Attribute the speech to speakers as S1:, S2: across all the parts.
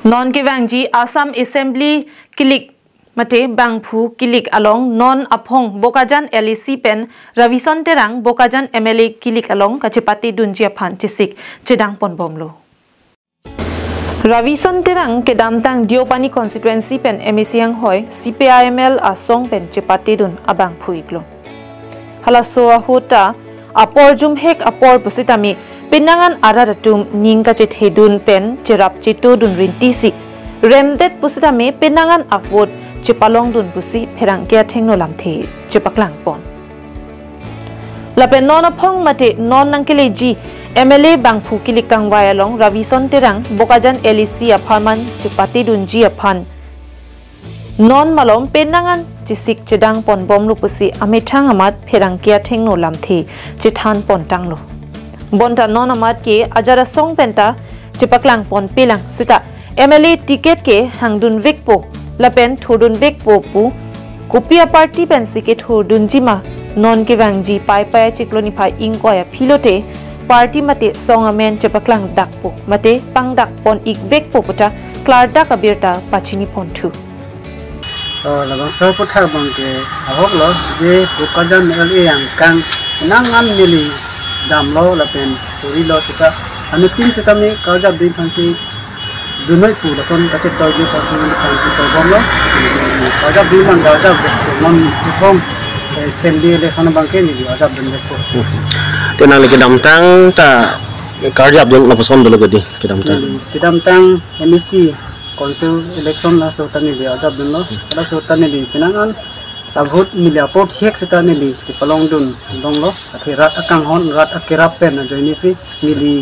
S1: non ke wangji Assam Assembly kilik mate bangphu kilik along non aphong Bokajan LAC pen Ravison Terang Bokajan MLA kilik along ka chepate dunji aphan chisik chedang pon bomlo Ravison Terang ke damtang Diopani constituency pen MAC hoi CPIML asong pen chepate dun abang phuiklo halaso hota apor jum hek apor pusitami penangan araratum ningka chet hedun pen cherap cheto dun rintisi remdet pusitami penangan afwot chepalong dun pusi pherang kya thengno lamthe chepaklang pon lapen non aphong mate non nangkele ji MLA bangphu kilikang wayalong Ravison Terang Bokajan LAC aphaman chepate dunji aphan non malom penangan chisik chedang pon bomlu pusi amethang amat pherang kya thengno lamthe chithan pon tanglo bonta non amat ke ajara song penta chepaklang pon pelang sita MLA ticket ke hangdun vekpo lapen thudun vekpo pu kopia party pen sike thudun jima non ke wangji pai pai chikloni phai ingkoya philote party mate song amen chepaklang dakpo mate pangdak pon ik vekpo puta klarda kabirta pachini pon thu
S2: labang sa putar bangke ahok lo je Bokajan MLA yang kang nangan mili damlo lapen turi lo sita ane tin sita mi kaujab din fansi dunai pu lason kacet tau je fansi fansi tau bomlo kaujab din man kaujab non pom semdi le sana bangke ni kaujab din ko
S3: tenang lagi damtang ta kaujab yang laposon dulu gadi
S2: kedamtang MAC Council election la so tani dia ajab dun lo ala so tani di pinangan ta vote ni dia pot hek se tani li chipalong dun dong lo athirat akang hon rat akirap pen joini si mili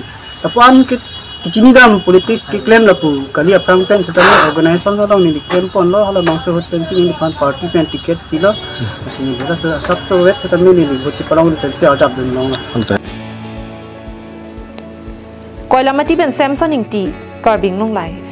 S2: tapuan ki kichini dam politics ki claim la pu kali aprang pen se tani organization lo dong ni claim pon lo hala bangso hot pen sing ni pan party pen ticket pilo sing dia sab so wet se tani ni vote chipalong pen se ajab dun lo
S1: koilamati ben samson ingti carbing long life